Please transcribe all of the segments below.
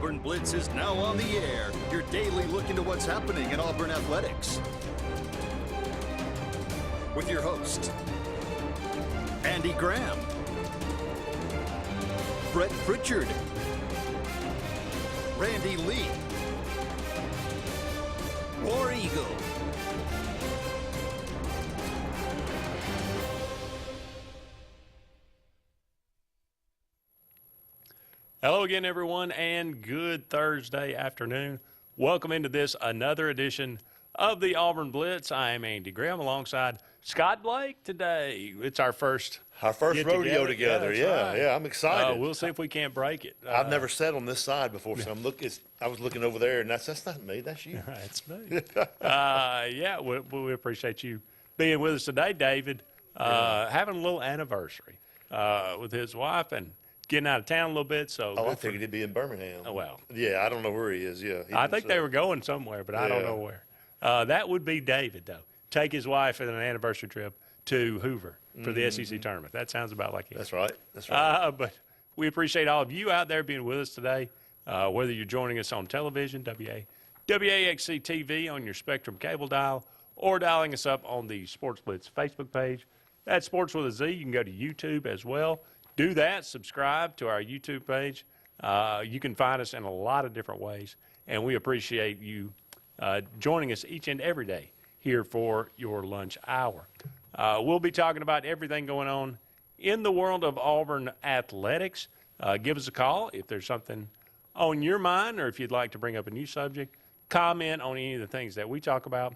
Auburn Blitz is now on the air, your daily look into what's happening in Auburn athletics. With your host, Andy Graham, Brett Pritchard, Randy Lee, War Eagle. Hello again, everyone, and good Thursday afternoon. Welcome into this another edition of the Auburn Blitz. I am Andy Graham alongside Scott Blake today. It's our first rodeo together. Yeah, I'm excited. We'll see if we can't break it. I've never sat on this side before, so I was looking over there, and that's not me. That's you. That's me. We appreciate you being with us today, David. Having a little anniversary with his wife and getting out of town a little bit. So I figured he'd be in Birmingham. Oh, well. Yeah, I don't know where he is. Yeah, I think they were going somewhere, but I don't know where. That would be David, though. Take his wife on an anniversary trip to Hoover for the SEC tournament. That sounds about like it. That's right. That's right. But we appreciate all of you out there being with us today, whether you're joining us on television, WAXC TV on your Spectrum cable dial, or dialing us up on the Sports Blitz Facebook page. That's Sports with a Z. You can go to YouTube as well. Do that. Subscribe to our YouTube page. You can find us in a lot of different ways, and we appreciate you joining us each and every day here for your lunch hour. We'll be talking about everything going on in the world of Auburn athletics. Give us a call if there's something on your mind or if you'd like to bring up a new subject. Comment on any of the things that we talk about.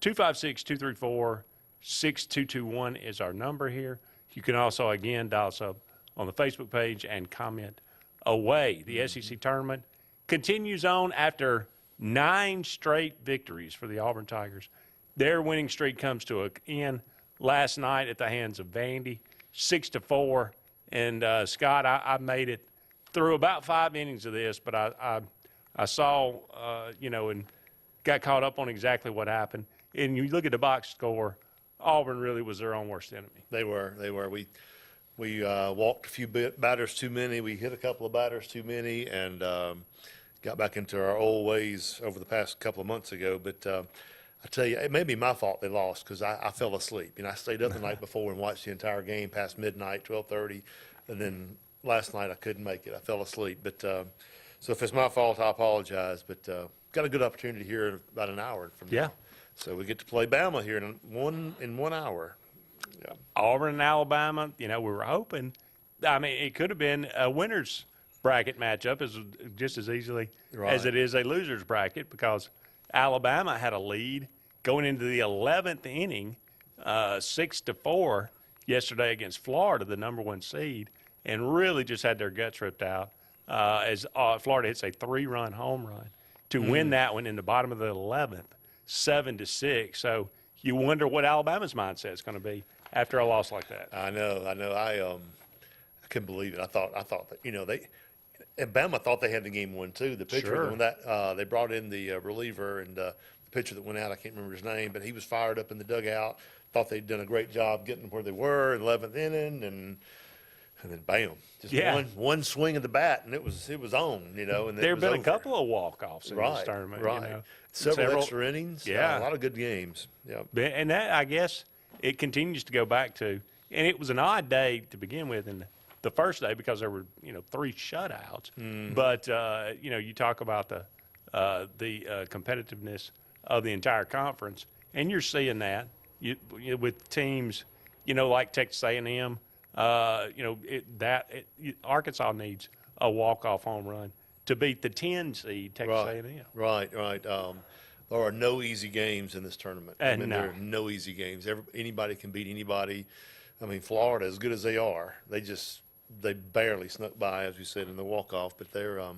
256-234-6221 is our number here. You can also, again, dial us up on the Facebook page and comment away. The SEC tournament continues on after 9 straight victories for the Auburn Tigers. Their winning streak comes to an end last night at the hands of Vandy, 6-4. And, Scott, I made it through about 5 innings of this, but I saw, and got caught up on exactly what happened. And you look at the box score, Auburn really was their own worst enemy. They were. We walked a few batters too many. We hit a couple of batters too many, and got back into our old ways over the past couple of months ago. But I tell you, it may be my fault they lost because I fell asleep. I stayed up the night before and watched the entire game past midnight, 12:30, and then last night I couldn't make it. I fell asleep. But so if it's my fault, I apologize. But got a good opportunity here in about an hour from now. Yeah. So we get to play Bama here in 1 hour. Yeah. Auburn and Alabama, we were hoping. I mean, it could have been a winner's bracket matchup just as easily as it is a loser's bracket because Alabama had a lead going into the 11th inning, 6-4 yesterday against Florida, the number 1 seed, and really just had their guts ripped out as Florida hits a 3-run home run to win that one in the bottom of the 11th, 7-6. So you wonder what Alabama's mindset is going to be after a loss like that. I know. I couldn't believe it. I thought that Bama thought they had the game won too. The pitcher when they brought in the reliever and the pitcher that went out, I can't remember his name, but he was fired up in the dugout. Thought they'd done a great job getting where they were in 11th inning, and then bam, just one swing of the bat, and it was on. And there have been a couple of walk-offs in this tournament. Right. Several extra innings. Yeah, a lot of good games. Yeah, and that I guess it continues to go back to, and it was an odd day to begin with in the first day because there were 3 shutouts. But you talk about the competitiveness of the entire conference, and you're seeing that with teams like Texas A&M. Arkansas needs a walk-off home run to beat the 10 seed Texas A&M. Right. There are no easy games in this tournament. There are no easy games. Anybody can beat anybody. I mean, Florida, as good as they are, they barely snuck by, as we said, in the walk-off. But they're a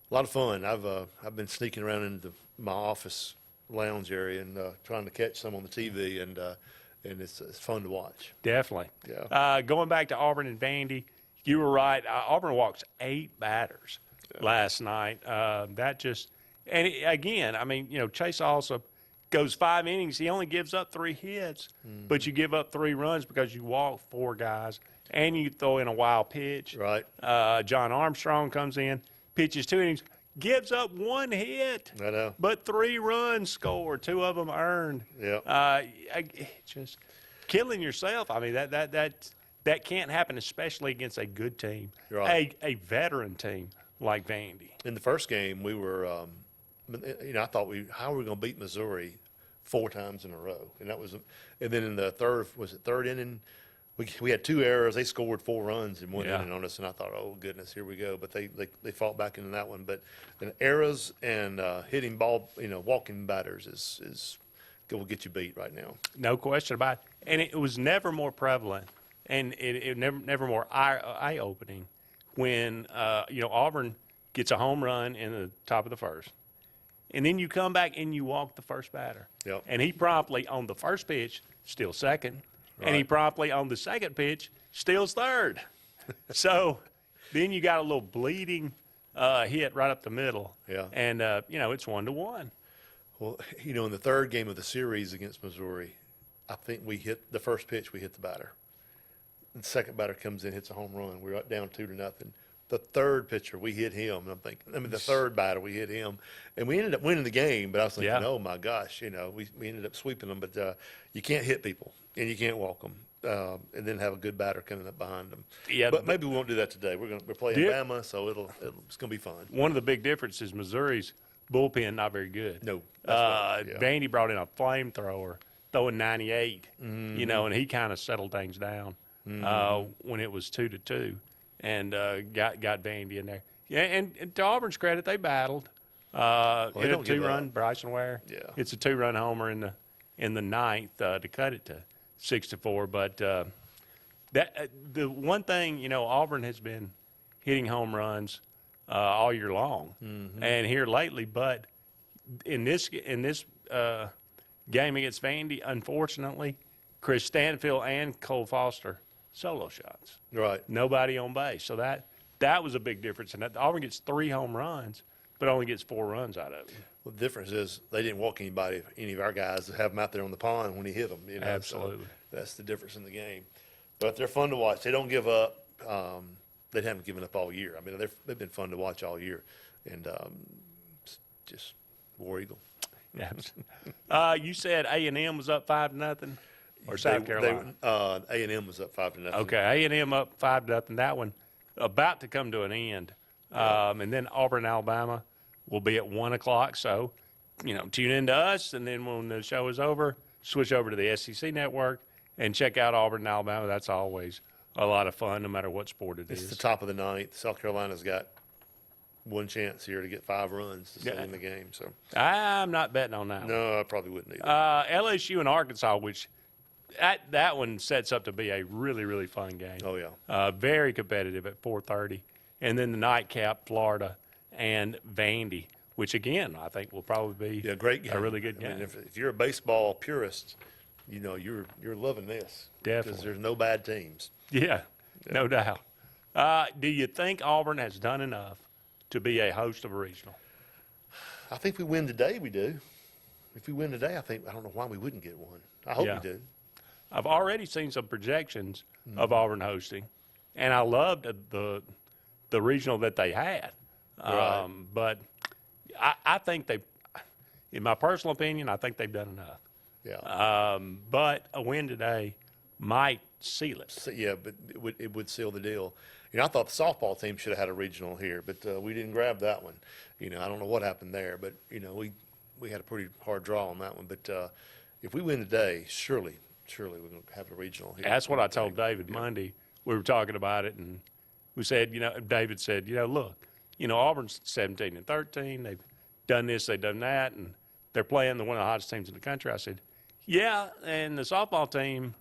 lot of fun. I've been sneaking around into my office lounge area and trying to catch some on the TV, and it's fun to watch. Definitely. Yeah. Going back to Auburn and Vandy, you were right. Auburn walks 8 batters last night. Chase also goes 5 innings. He only gives up 3 hits, but you give up 3 runs because you walk 4 guys and you throw in a wild pitch. Right. John Armstrong comes in, pitches 2 innings, gives up 1 hit, I know. but 3 runs scored, 2 of them earned. Yeah. Just killing yourself. I mean, that can't happen, especially against a good team, Right. a veteran team like Vandy. In the first game, we were, I thought how are we going to beat Missouri 4 times in a row? And then in the third inning, we had 2 errors. They scored 4 runs in 1 inning on us, and I thought, oh goodness, here we go. But they fought back into that one. But errors and hitting ball, walking batters is will get you beat right now. No question about it. And it was never more prevalent, and it never more eye-opening when Auburn gets a home run in the top of the first. And then you come back and you walk the first batter. Yep. And he promptly, on the first pitch, steals second. Right. And he promptly, on the second pitch, steals third. So then you got a little bleeding hit right up the middle. Yeah. And, it's 1-1. Well, in the third game of the series against Missouri, I think we hit the first pitch, we hit the batter. The second batter comes in, hits a home run. We're up down 2-0. The third pitcher, we hit him. And I'm thinking, the third batter, we hit him. And we ended up winning the game, but I was thinking, oh, my gosh, we ended up sweeping them. But you can't hit people, and you can't walk them, and then have a good batter coming up behind them. Yeah, but maybe we won't do that today. We're playing Bama, so it's going to be fun. One of the big differences is Missouri's bullpen not very good. No. That's right. Vandy brought in a flamethrower, throwing 98, and he kind of settled things down when it was 2-2. And got Vandy in there. Yeah, and to Auburn's credit, they battled. Hit a 2-run Bryson Ware. Yeah. It's a 2-run homer in the ninth to cut it to 6-4. But the one thing, Auburn has been hitting home runs all year long, and here lately. But in this game against Vandy, unfortunately, Chris Stanfield and Cole Foster solo shots. Right. Nobody on base. So that was a big difference. And Auburn gets 3 home runs, but only gets 4 runs out of it. Well, the difference is they didn't walk any of our guys to have them out there on the pond when he hit them. Absolutely. So that's the difference in the game. But they're fun to watch. They don't give up. They haven't given up all year. I mean, they've been fun to watch all year. And just War Eagle. Yeah. You said A&M was up 5-0? Or South Carolina? A&M was up 5-0. Okay, A&M up 5-0. That one about to come to an end. And then Auburn, Alabama will be at 1 o'clock. So, tune in to us. And then when the show is over, switch over to the SEC network and check out Auburn, Alabama. That's always a lot of fun, no matter what sport it is. It's the top of the ninth. South Carolina's got one chance here to get 5 runs to stay in the game. So I'm not betting on that one. No, I probably wouldn't either. LSU and Arkansas, which that one sets up to be a really, really fun game. Oh, yeah. Very competitive at 4:30. And then the nightcap, Florida and Vandy, which, again, I think will probably be great game. A really good game. I mean, if you're a baseball purist, you're loving this. Definitely. Because there's no bad teams. Yeah, no doubt. Do you think Auburn has done enough to be a host of a regional? I think if we win today, we do. If we win today, I don't know why we wouldn't get one. I hope we do. I've already seen some projections of Auburn hosting, and I loved the regional that they had. Right. But I think in my personal opinion, I think they've done enough. Yeah. But a win today might seal it. So, yeah, but it would seal the deal. I thought the softball team should have had a regional here, but we didn't grab that one. I don't know what happened there, but we had a pretty hard draw on that one. But if we win today, surely we're going to have a regional here. That's what I told David Monday. We were talking about it, and we said, David said, look, Auburn's 17-13. They've done this, they've done that, and they're playing one of the hottest teams in the country. I said, yeah, and the softball team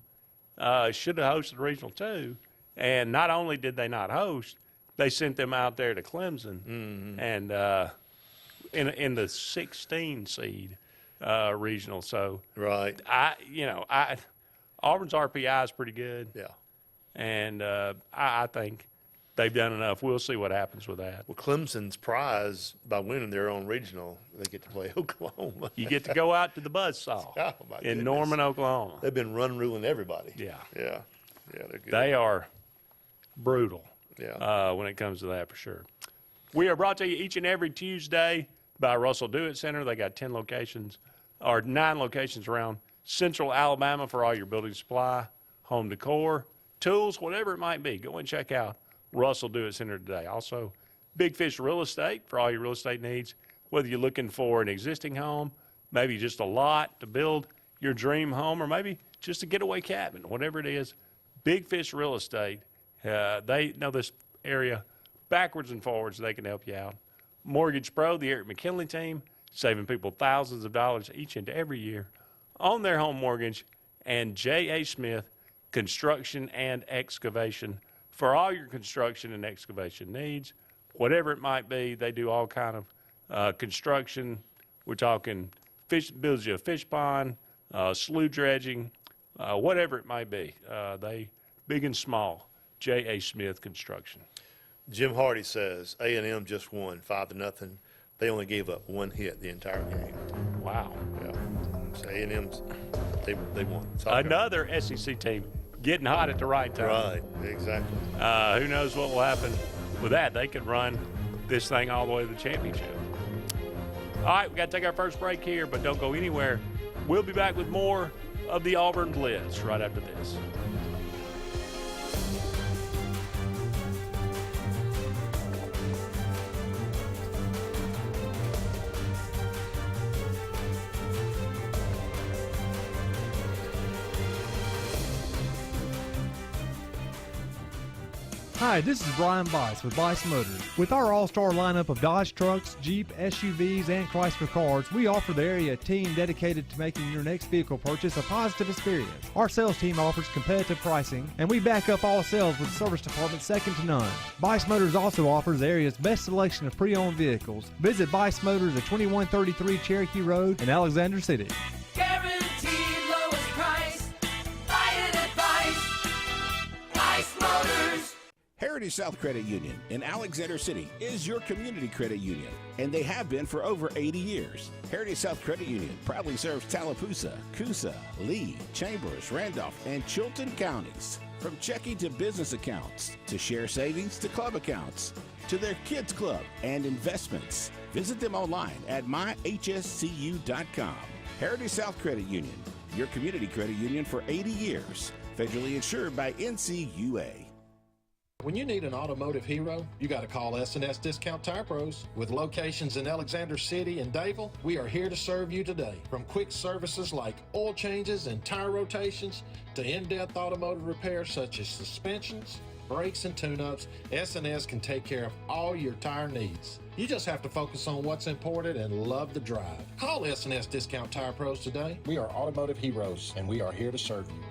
should have hosted the regional too. And not only did they not host, they sent them out there to Clemson, and in the 16 seed regional. So right, Auburn's RPI is pretty good. Yeah, and I think they've done enough. We'll see what happens with that. Well, Clemson's prize by winning their own regional, they get to play Oklahoma. You get to go out to the Buzzsaw in Norman, Oklahoma. They've been ruling everybody. Yeah, they're good. They are brutal. Yeah, when it comes to that, for sure. We are brought to you each and every Tuesday by Russell Do-It Center. They got 9 locations around Central Alabama for all your building supply, home decor, tools, whatever it might be. Go and check out Russell Do-It Center today. Also, Big Fish Real Estate for all your real estate needs, whether you're looking for an existing home, maybe just a lot to build your dream home, or maybe just a getaway cabin, whatever it is. Big Fish Real Estate, they know this area backwards and forwards. They can help you out. Mortgage Pro, the Eric McKinley team, saving people thousands of dollars each and every year on their home mortgage. And J.A. Smith, Construction and Excavation, for all your construction and excavation needs, whatever it might be. They do all kind of construction. We're talking builds you a fish pond, slough dredging, whatever it might be. They big and small. J.A. Smith Construction. Jim Hardy says A&M just won 5-0. They only gave up 1 hit the entire game. Wow. Yeah. So A&M's, they won. Another SEC team getting hot at the right time. Right, exactly. Who knows what will happen with that? They could run this thing all the way to the championship. All right, we got to take our first break here, but don't go anywhere. We'll be back with more of the Auburn Blitz right after this. Hi, this is Brian Bice with Bice Motors. With our all-star lineup of Dodge trucks, Jeep, SUVs, and Chrysler cars, we offer the area team dedicated to making your next vehicle purchase a positive experience. Our sales team offers competitive pricing, and we back up all sales with a service department second to none. Bice Motors also offers the area's best selection of pre-owned vehicles. Visit Bice Motors at 2133 Cherokee Road in Alexander City. Guaranteed lowest price. Buy it at Bice. Bice Motors. Heritage South Credit Union in Alexander City is your community credit union, and they have been for over 80 years. Heritage South Credit Union proudly serves Tallapoosa, Coosa, Lee, Chambers, Randolph, and Chilton counties. From checking to business accounts, to share savings to club accounts, to their kids club and investments. Visit them online at myhscu.com. Heritage South Credit Union, your community credit union for 80 years. Federally insured by NCUA. When you need an automotive hero, you got to call S&S Discount Tire Pros. With locations in Alexander City and Dayville, we are here to serve you today. From quick services like oil changes and tire rotations to in-depth automotive repairs such as suspensions, brakes, and tune-ups, S&S can take care of all your tire needs. You just have to focus on what's important and love the drive. Call S&S Discount Tire Pros today. We are automotive heroes, and we are here to serve you.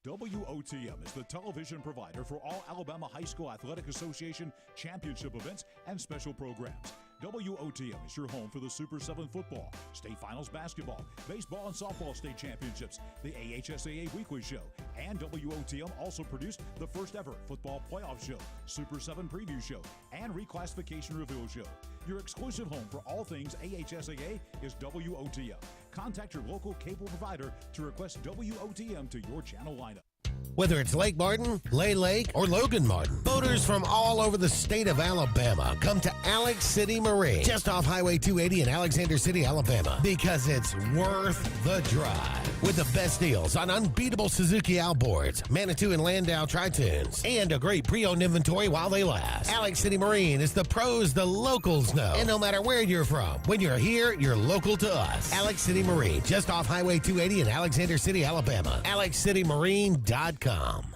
WOTM is the television provider for all Alabama High School Athletic Association championship events and special programs. WOTM is your home for the Super 7 football, state finals basketball, baseball and softball state championships, the AHSAA weekly show, and WOTM also produced the first ever football playoff show, Super 7 preview show, and reclassification reveal show. Your exclusive home for all things AHSAA is WOTM. Contact your local cable provider to request WOTM to your channel lineup. Whether it's Lake Martin, Lay Lake, or Logan Martin, boaters from all over the state of Alabama come to Alex City Marine, just off Highway 280 in Alexander City, Alabama, because it's worth the drive. With the best deals on unbeatable Suzuki outboards, Manitou and Landau Tritoons, and a great pre-owned inventory while they last. Alex City Marine is the pros the locals know. And no matter where you're from, when you're here, you're local to us. Alex City Marine, just off Highway 280 in Alexander City, Alabama. AlexCityMarine.com.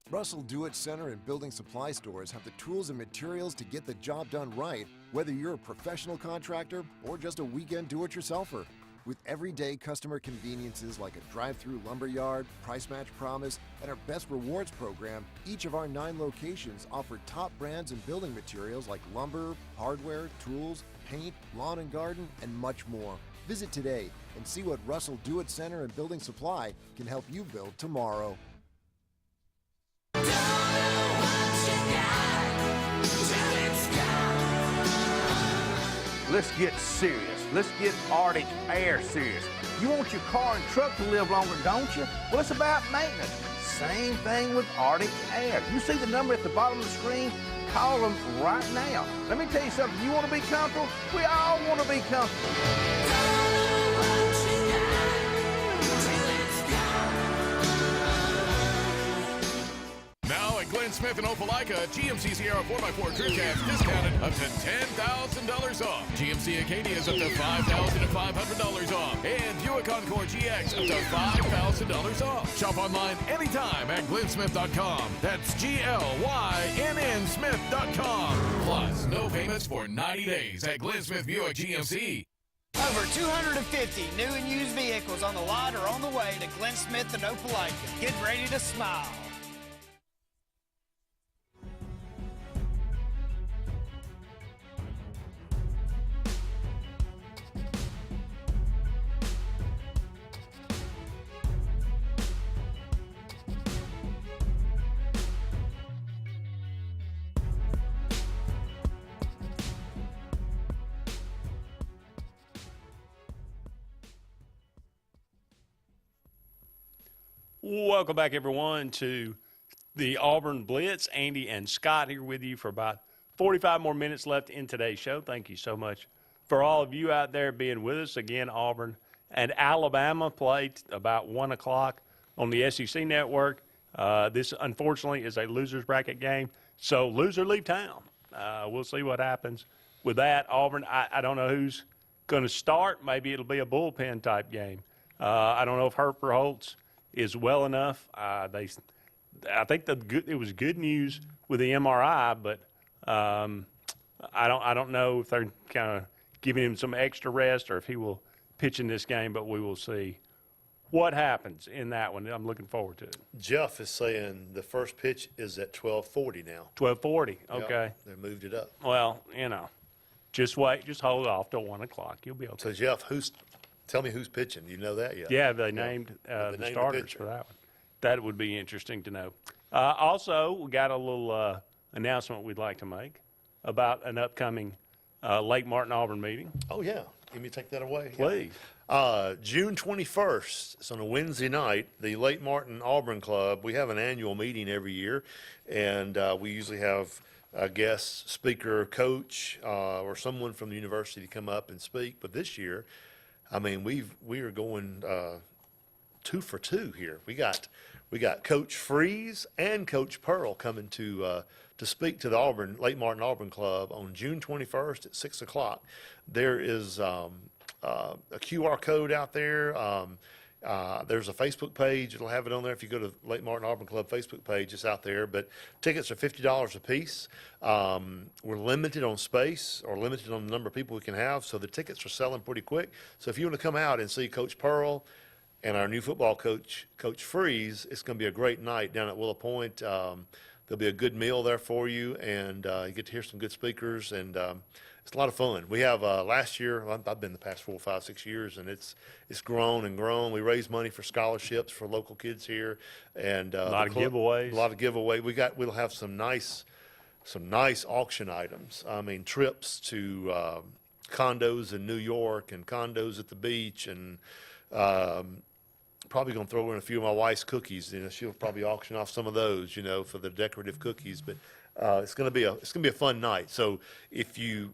Russell Do-It Center and building supply stores have the tools and materials to get the job done right, whether you're a professional contractor or just a weekend do-it-yourselfer. With everyday customer conveniences like a drive-through lumberyard, price match promise, and our best rewards program, each of our 9 locations offer top brands and building materials like lumber, hardware, tools, paint, lawn and garden, and much more. Visit today and see what Russell Do-It Center and Building Supply can help you build tomorrow. Let's get serious. Let's get Arctic Air serious. You want your car and truck to live longer, don't you? Well, it's about maintenance. Same thing with Arctic Air. You see the number at the bottom of the screen? Call them right now. Let me tell you something. You want to be comfortable? We all want to be comfortable. Now at Glenn Smith and Opelika, GMC Sierra 4x4 Crew Cabs discounted up to $10,000 off. GMC Acadia is up to $5,500 off. And Buick Encore GX up to $5,000 off. Shop online anytime at glennsmith.com. That's GLYNN Smith.com. Plus, no payments for 90 days at Glenn Smith Buick GMC. Over 250 new and used vehicles on the lot or on the way to Glenn Smith and Opelika. Get ready to smile. Welcome back, everyone, to the Auburn Blitz. Andy and Scott here with you for about 45 more minutes left in today's show. Thank you so much for all of you out there being with us. Again, Auburn and Alabama played about 1 o'clock on the SEC network. This, unfortunately, is a loser's bracket game, so loser leave town. We'll see what happens with that. Auburn, I don't know who's going to start. Maybe it'll be a bullpen type game. I don't know if Herfer Holtz is well enough. I think it was good news with the MRI, but I don't know if they're kind of giving him some extra rest or if he will pitch in this game. But we will see what happens in that one. I'm looking forward to it. Jeff is saying the first pitch is at 12:40 now. 12:40. Okay. Yep, they moved it up. Well, just wait, just hold off till 1 o'clock. You'll be okay. So Jeff, tell me who's pitching. You know that yet? Yeah, they named the starters for that one. That would be interesting to know. Also, we got a little announcement we'd like to make about an upcoming Lake Martin Auburn meeting. Oh, yeah. Let me take that away. Please. June 21st, it's on a Wednesday night, the Lake Martin Auburn Club, we have an annual meeting every year, and we usually have a guest speaker, coach, or someone from the university to come up and speak. But this year, I mean, we are going 2 for 2 here. We got Coach Freeze and Coach Pearl coming to speak to the Lake Martin Auburn Club on June 21st at 6 o'clock. There is a QR code out there. There's a Facebook page. It'll have it on there if you go to Lake Martin Auburn Club Facebook page. It's out there. But tickets are $50 a piece. We're limited on space or limited on the number of people we can have, so the tickets are selling pretty quick. So if you want to come out and see Coach Pearl and our new football coach, Coach Freeze, it's going to be a great night down at Willow Point. There'll be a good meal there for you, and you get to hear some good speakers, and it's a lot of fun. We have last year, I've been the past 4, 5, 6 years, and it's grown and grown. We raise money for scholarships for local kids here, and a lot of giveaways. A lot of giveaway. We'll have some nice auction items. I mean, trips to condos in New York and condos at the beach, and probably going to throw in a few of my wife's cookies. She'll probably auction off some of those, for the decorative cookies. But it's going to be a fun night. So if you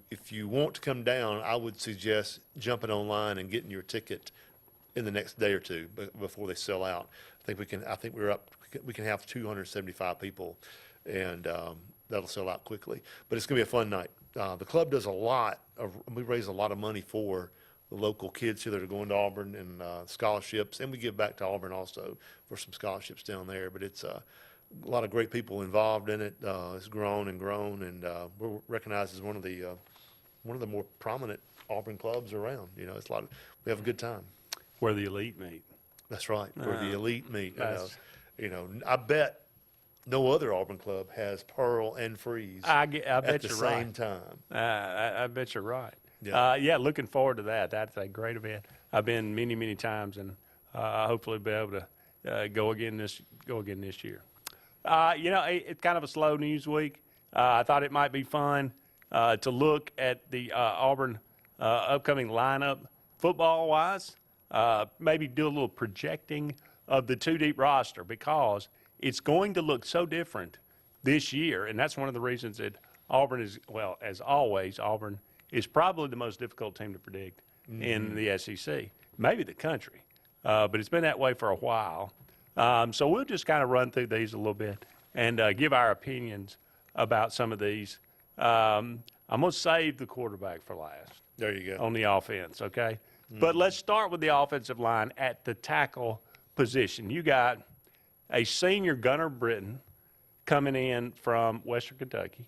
want to come down, I would suggest jumping online and getting your ticket in the next day or two before they sell out. I think we can have 275 people, and that'll sell out quickly. But it's going to be a fun night. The club does we raise a lot of money for the local kids here that are going to Auburn and scholarships, and we give back to Auburn also for some scholarships down there. But it's a lot of great people involved in it. It's grown and grown, and we're recognized as one of the more prominent Auburn clubs around. It's we have a good time. Where the elite meet. That's right. Where the elite meet. I bet no other Auburn club has Pearl and Freeze I bet at the you're same right. time. I bet you're right. Yeah. Looking forward to that. That's a great event. I've been many, many times, and hopefully be able to go again this year. It's kind of a slow news week. I thought it might be fun to look at the Auburn upcoming lineup football-wise. Maybe do a little projecting of the two-deep roster, because it's going to look so different this year, and that's one of the reasons that Auburn is, well, as always, Auburn is probably the most difficult team to predict in the SEC, maybe the country. But it's been that way for a while. So we'll just kind of run through these a little bit and give our opinions about some of these. I'm going to save the quarterback for last. There you go. On the offense, okay? But let's start with the offensive line at the tackle position. You got a senior Gunnar Britton coming in from Western Kentucky.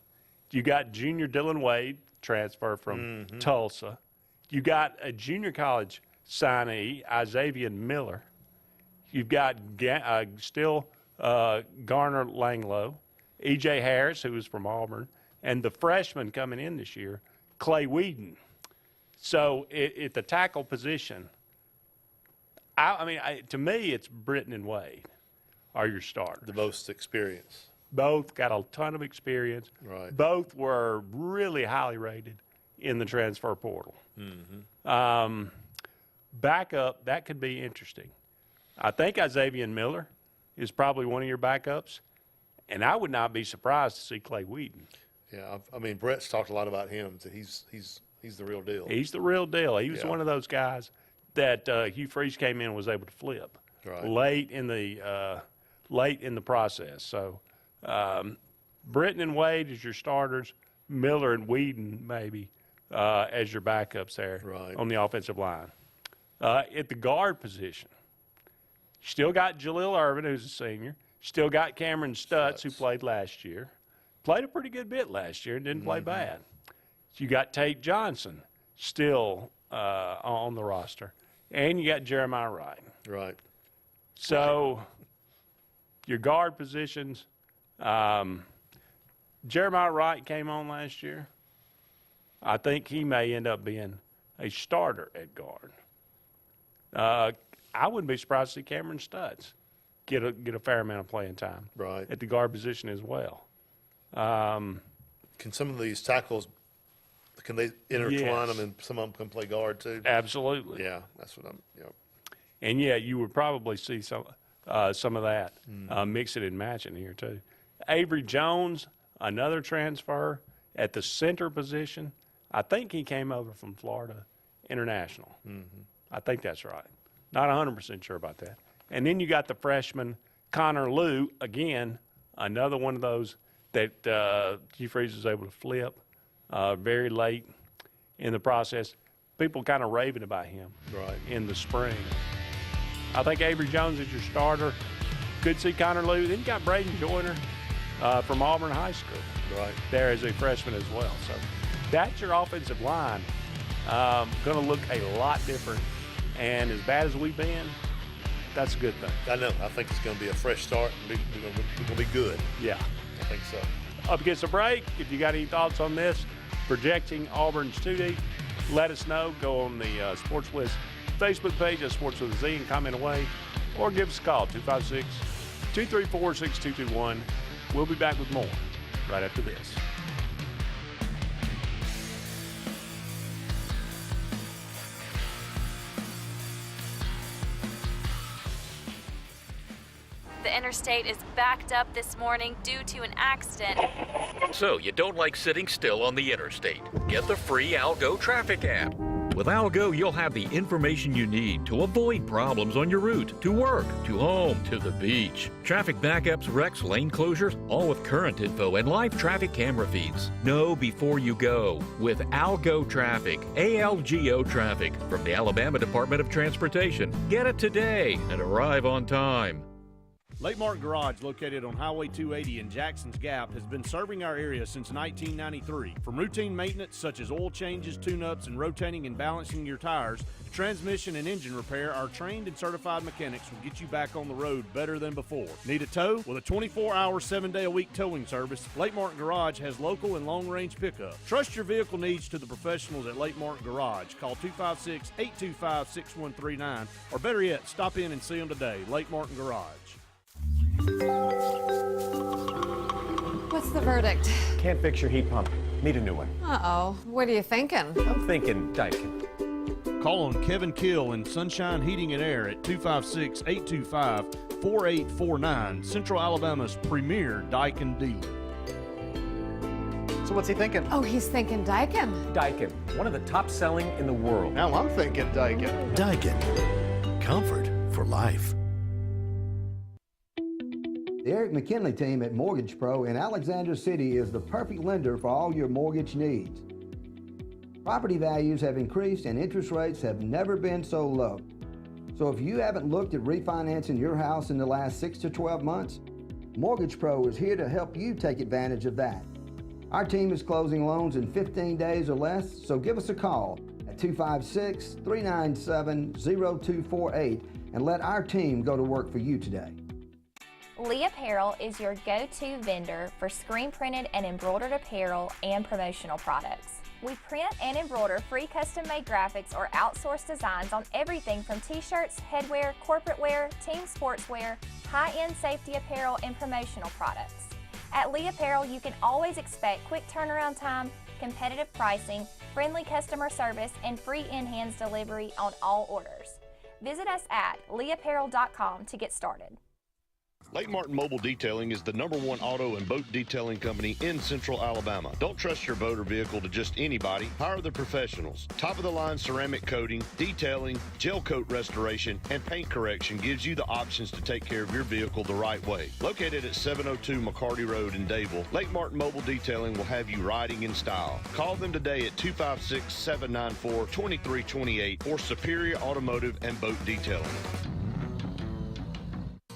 You got junior Dylan Wade, transfer from Tulsa. You got a junior college signee, Isaiah Miller. You've got still Garner Langlow, E.J. Harris, who is from Auburn, and the freshman coming in this year, Clay Whedon. So at the tackle position, to me, it's Britton and Wade are your starters. The most experience. Both got a ton of experience. Right. Both were really highly rated in the transfer portal. Backup, that could be interesting. I think Isaiah Miller is probably one of your backups, and I would not be surprised to see Clay Whedon. Yeah, I mean, Brett's talked a lot about him. That he's the real deal. He's the real deal. He was one of those guys that Hugh Freeze came in and was able to flip late in the process. So Britton and Wade as your starters, Miller and Whedon maybe as your backups there on the offensive line. At the guard position, still got Jaleel Irvin, who's a senior. Still got Cameron Stutz, who played last year. Played a pretty good bit last year and didn't play bad. You got Tate Johnson still on the roster. And you got Jeremiah Wright. Right. So your guard positions, Jeremiah Wright came on last year. I think he may end up being a starter at guard. I wouldn't be surprised to see Cameron Stutz get a fair amount of playing time at the guard position as well. Can some of these tackles, can they intertwine them and some of them can play guard too? Absolutely. Yeah, that's what And you would probably see some of that mixing and matching here too. Avery Jones, another transfer at the center position. I think he came over from Florida International. I think that's right. Not 100% sure about that. And then you got the freshman Connor Liu, again, another one of those that Hugh Freeze was able to flip very late in the process. People kind of raving about him in the spring. I think Avery Jones is your starter. Could see Connor Liu. Then you got Braden Joyner from Auburn High School there as a freshman as well. So that's your offensive line. Going to look a lot different. And as bad as we've been, that's a good thing. I know. I think it's going to be a fresh start. We're going to be good. Yeah. I think so. Up against the break, if you got any thoughts on this, projecting Auburn's 2D, let us know. Go on the Sportz Blitz Facebook page at Sports with a Z and comment away, or give us a call, 256-234-6221. We'll be back with more right after this. The interstate is backed up this morning due to an accident. So you don't like sitting still on the interstate? Get the free Algo traffic app. With Algo, you'll have the information you need to avoid problems on your route, to work, to home, to the beach. Traffic backups, wrecks, lane closures, all with current info and live traffic camera feeds. Know before you go with Algo Traffic, ALGO Traffic from the Alabama Department of Transportation. Get it today and arrive on time. Lake Martin Garage, located on Highway 280 in Jackson's Gap, has been serving our area since 1993. From routine maintenance such as oil changes, tune-ups, and rotating and balancing your tires, to transmission and engine repair, our trained and certified mechanics will get you back on the road better than before. Need a tow? With a 24-hour, 7-day-a-week towing service, Lake Martin Garage has local and long-range pickup. Trust your vehicle needs to the professionals at Lake Martin Garage. Call 256-825-6139, or better yet, stop in and see them today. Lake Martin Garage. What's the verdict? Can't fix your heat pump. Need a new one. Uh-oh. What are you thinking? I'm thinking Daikin. Call on Kevin Kill in Sunshine Heating and Air at 256-825-4849, Central Alabama's premier Daikin dealer. So what's he thinking? Oh, he's thinking Daikin. Daikin, one of the top selling in the world. Now I'm thinking Daikin. Daikin. Comfort for life. The Eric McKinley team at Mortgage Pro in Alexander City is the perfect lender for all your mortgage needs. Property values have increased and interest rates have never been so low. So if you haven't looked at refinancing your house in the last 6 to 12 months, Mortgage Pro is here to help you take advantage of that. Our team is closing loans in 15 days or less, so give us a call at 256-397-0248 and let our team go to work for you today. Lee Apparel is your go-to vendor for screen printed and embroidered apparel and promotional products. We print and embroider free custom-made graphics or outsourced designs on everything from t-shirts, headwear, corporate wear, team sportswear, high-end safety apparel, and promotional products. At Lee Apparel, you can always expect quick turnaround time, competitive pricing, friendly customer service, and free in-hands delivery on all orders. Visit us at leeapparel.com to get started. Lake Martin Mobile Detailing is the #1 auto and boat detailing company in Central Alabama. Don't trust your boat or vehicle to just anybody. Hire the professionals. Top-of-the-line ceramic coating, detailing, gel coat restoration, and paint correction gives you the options to take care of your vehicle the right way. Located at 702 McCarty Road in Dadeville, Lake Martin Mobile Detailing will have you riding in style. Call them today at 256-794-2328 for Superior Automotive and Boat Detailing.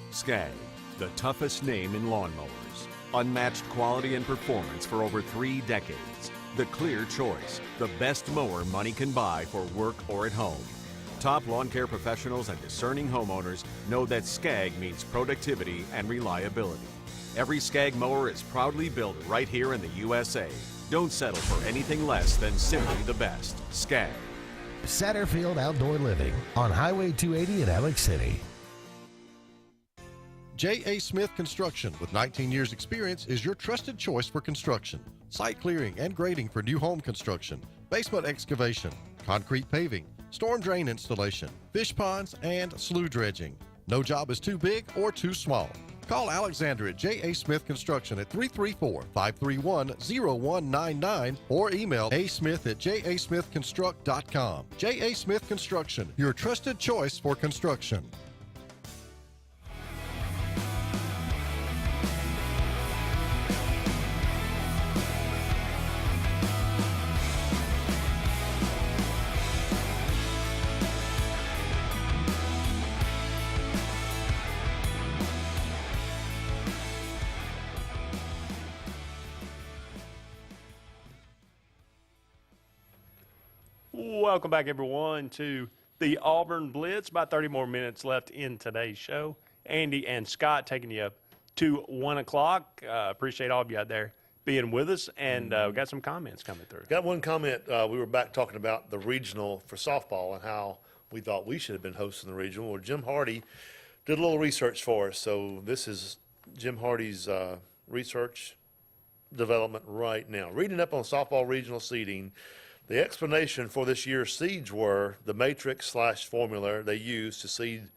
Skag, the toughest name in lawnmowers. Unmatched quality and performance for over 3 decades. The clear choice, the best mower money can buy for work or at home. Top lawn care professionals and discerning homeowners know that Skag means productivity and reliability. Every Skag mower is proudly built right here in the USA. Don't settle for anything less than simply the best. Skag. Satterfield Outdoor Living on Highway 280 in Alex City. J.A. Smith Construction, with 19 years experience, is your trusted choice for construction. Site clearing and grading for new home construction, basement excavation, concrete paving, storm drain installation, fish ponds, and slough dredging. No job is too big or too small. Call Alexander at J.A. Smith Construction at 334-531-0199 or email asmith@jasmithconstruct.com. J.A. Smith Construction, your trusted choice for construction. Welcome back, everyone, to the Auburn Blitz. About 30 more minutes left in today's show. Andy and Scott taking you up to 1 o'clock. Appreciate all of you out there being with us, and we got some comments coming through. Got one comment. We were back talking about the regional for softball and how we thought we should have been hosting the regional. Well, Jim Hardy did a little research for us. So this is Jim Hardy's research development right now. Reading up on softball regional seeding, the explanation for this year's seeds were the matrix/formula they used to seed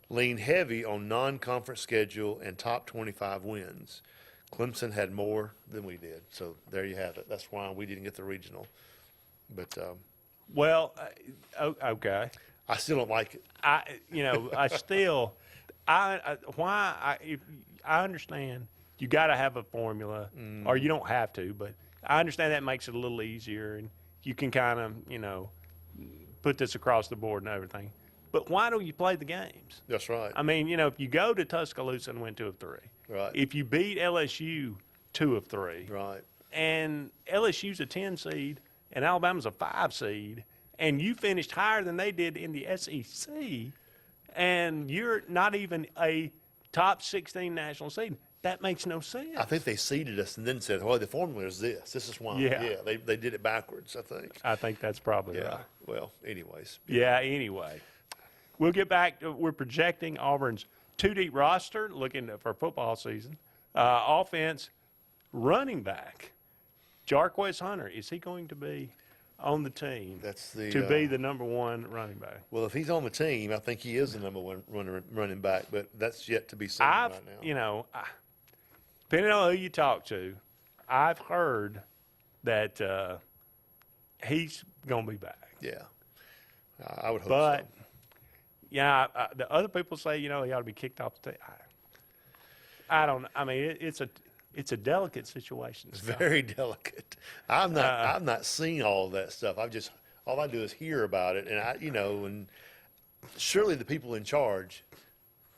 lean heavy on non-conference schedule and top 25 wins. Clemson had more than we did, so there you have it. That's why we didn't get the regional. But well, okay. I still don't like it. I understand you got to have a formula, or you don't have to, but I understand that makes it a little easier, and you can kind of, put this across the board and everything. But why don't you play the games? That's right. I mean, if you go to Tuscaloosa and win 2 of 3, right. If you beat LSU 2 of 3, right, and LSU's a 10 seed and Alabama's a 5 seed, and you finished higher than they did in the SEC, and you're not even a top 16 national seed, that makes no sense. I think they seeded us and then said, well, the formula is this. This is why. Yeah. They did it backwards, I think. I think that's probably right. Well, anyways. Yeah, anyway. We'll get back. We're projecting Auburn's 2-deep roster, looking for football season. Offense, running back, Jarquez Hunter. Is he going to be on the team That's the to be the number one running back. Well, if he's on the team, I think he is the number one running back, but that's yet to be seen right now. You know, depending on who you talk to, I've heard that he's going to be back. Yeah, I would hope but, so. Yeah, the other people say, you know, he ought to be kicked off the team. I don't know. I mean, it's a delicate situation. It's very delicate. I'm not seeing all of that stuff. All I do is hear about it, and and surely the people in charge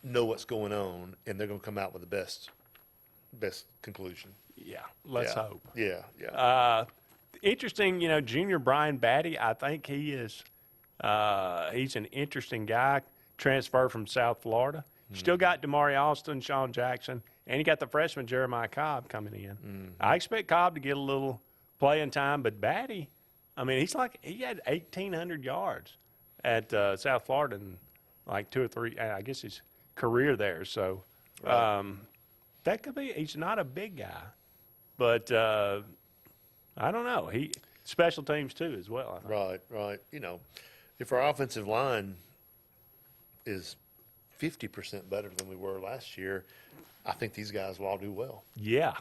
know what's going on, and they're going to come out with the best conclusion. Yeah, let's hope. Yeah. Interesting, Junior Brian Batty, I think he is he's an interesting guy, transfer from South Florida. Still got Damari Alston, Sean Jackson, and you got the freshman Jeremiah Cobb coming in. I expect Cobb to get a little playing time, but Batty, I mean, he had 1,800 yards at South Florida in like 2 or 3, I guess his career there. So that could be, he's not a big guy, but I don't know. He special teams too as well. I think. Right. If our offensive line is 50% better than we were last year, I think these guys will all do well. Yeah.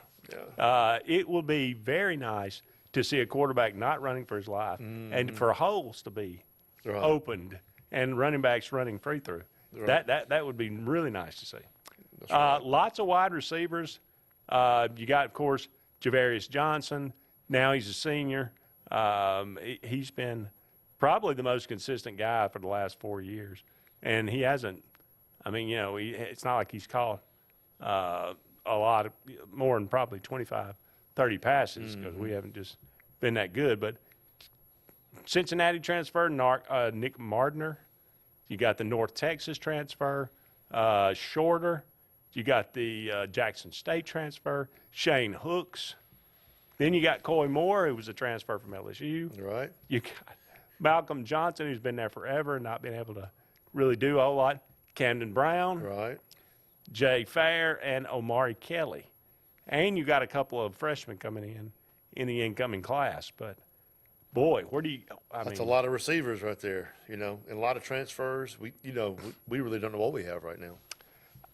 It will be very nice to see a quarterback not running for his life and for holes to be opened and running backs running free through. Right. That would be really nice to see. Lots of wide receivers. You got, of course, Javarius Johnson. Now he's a senior. He's been probably the most consistent guy for the last 4 years. And he hasn't, it's not like he's caught a lot of, more than probably 25, 30 passes because we haven't just been that good. But Cincinnati transfer, Nick Mardner. You got the North Texas transfer, Shorter. You got the Jackson State transfer, Shane Hooks. Then you got Coy Moore, who was a transfer from LSU. Right. You got Malcolm Johnson, who's been there forever and not been able to really do a whole lot. Camden Brown. Right. Jay Fair and Omari Kelly. And you got a couple of freshmen coming in the incoming class. But, boy, where do you – That's a lot of receivers right there, and a lot of transfers. We really don't know what we have right now.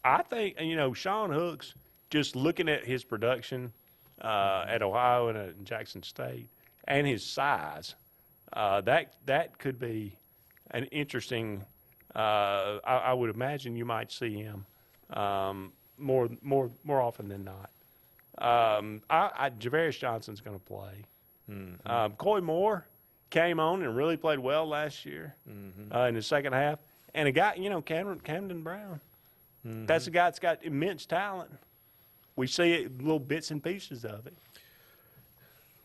I think, Sean Hooks, just looking at his production at Ohio and at Jackson State and his size, that could be an interesting I would imagine you might see him more often than not. Javarius Johnson's going to play. Coy Moore came on and really played well last year in the second half. And a guy, Camden Brown, that's a guy that's got immense talent. We see it, little bits and pieces of it.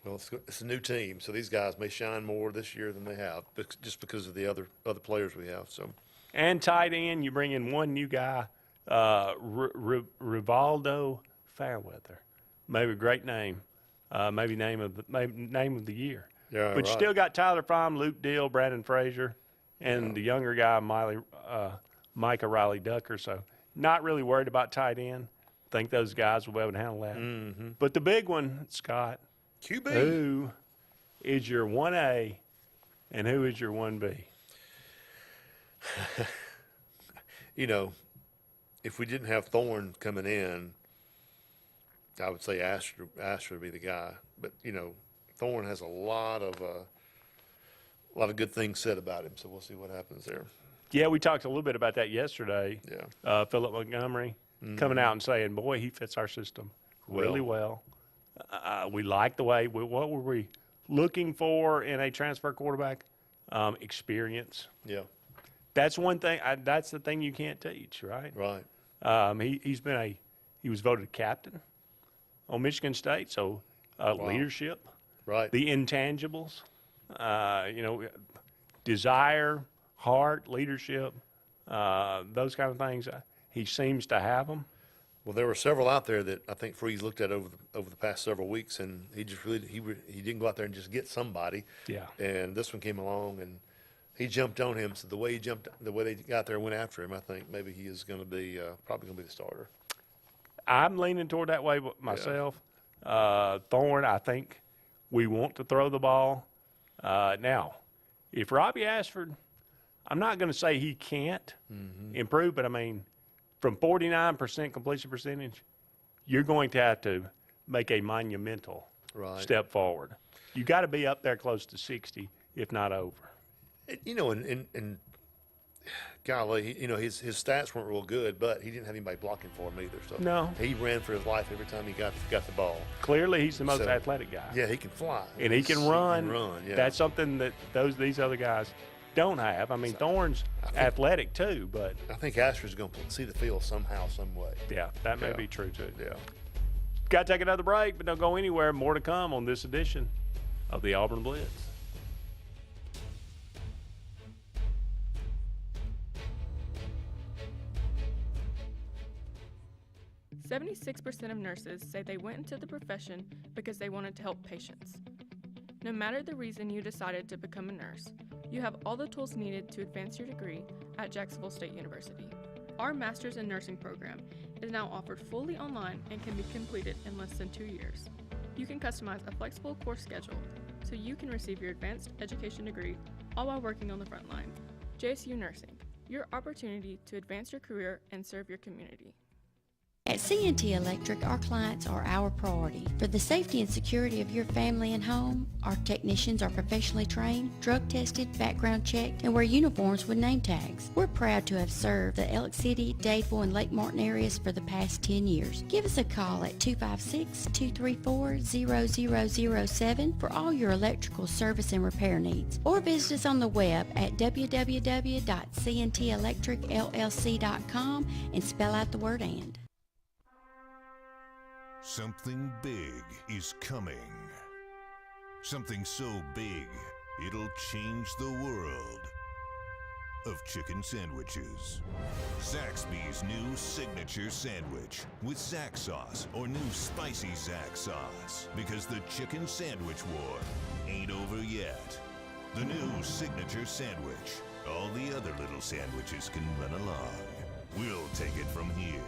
Well, it's a new team, so these guys may shine more this year than they have, just because of the other players we have. So, and tight end, you bring in one new guy, Rivaldo Fairweather, maybe a great name, maybe name of the year. Yeah, but you still got Tyler Fromm, Luke Dill, Brandon Frazier, and the younger guy Micah Riley Ducker. So not really worried about tight end. Think those guys will be able to handle that. But the big one, Scott. QB. Who is your 1A and who is your 1B? If we didn't have Thorne coming in, I would say Asher would be the guy. But, Thorne has a lot of good things said about him, so we'll see what happens there. Yeah, we talked a little bit about that yesterday. Yeah. Philip Montgomery coming out and saying, boy, he fits our system really well. We like the way, what were we looking for in a transfer quarterback? Experience. Yeah. That's one thing, that's the thing you can't teach, right? Right. He was voted captain on Michigan State, so leadership. Right. The intangibles, desire, heart, leadership, those kind of things. He seems to have them. Well, there were several out there that I think Freeze looked at over the past several weeks, and he just really he didn't go out there and just get somebody. Yeah. And this one came along, and he jumped on him. So the way they got there and went after him, I think maybe he is going to be probably going to be the starter. I'm leaning toward that way myself. Yeah. Thorne, I think we want to throw the ball. Now, if Robbie Ashford, I'm not going to say he can't improve, but I mean, from 49% completion percentage, you're going to have to make a monumental step forward. You got to be up there close to 60, if not over. You know, and golly, you know, his stats weren't real good, but he didn't have anybody blocking for him either. So No. he ran for his life every time he got the ball. Clearly, he's the most athletic guy. Yeah, he can fly. And he can run. Yeah. That's something that these other guys don't have. I mean, Thorne's athletic too, but I think Ashford's going to see the field somehow, some way. yeah, that may be true too. Yeah. Got to take another break, but don't go anywhere. More to come on this edition of the Auburn Blitz. 76% of nurses say they went into the profession because they wanted to help patients. No matter the reason you decided to become a nurse, you have all the tools needed to advance your degree at Jacksonville State University. Our Master's in Nursing program is now offered fully online and can be completed in less than 2 years. You can customize a flexible course schedule so you can receive your advanced education degree all while working on the front line. JSU Nursing, your opportunity to advance your career and serve your community. At C&T Electric, our clients are our priority. For the safety and security of your family and home, our technicians are professionally trained, drug tested, background checked, and wear uniforms with name tags. We're proud to have served the Elk City, Dadeville, and Lake Martin areas for the past 10 years. Give us a call at 256-234-0007 for all your electrical service and repair needs, or visit us on the web at www.cntelectricllc.com and spell out the word "and." Something big is coming. Something so big, it'll change the world of chicken sandwiches. Zaxby's new signature sandwich with Zax sauce or new spicy Zax sauce. Because the chicken sandwich war ain't over yet. The new signature sandwich. All the other little sandwiches can run along. We'll take it from here.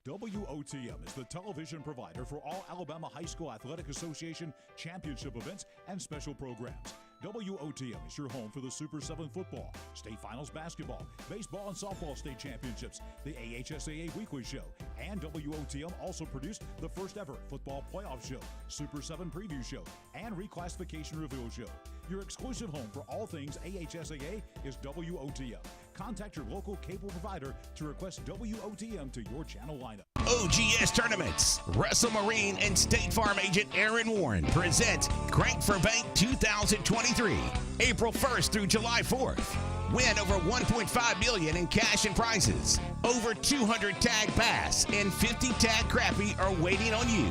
WOTM is the television provider for all Alabama High School Athletic Association championship events and special programs. WOTM is your home for the Super 7 football, state finals basketball, baseball and softball state championships, the AHSAA weekly show, and WOTM also produced the first ever football playoff show, Super 7 preview show, and reclassification reveal show. Your exclusive home for all things AHSAA is WOTM. Contact your local cable provider to request WOTM to your channel lineup. OGS Tournaments. Russell Marine and State Farm agent Aaron Warren present Crank for Bank 2023, April 1st through July 4th. Win over $1.5 million in cash and prizes. Over 200 tag bass and 50 tag crappie are waiting on you.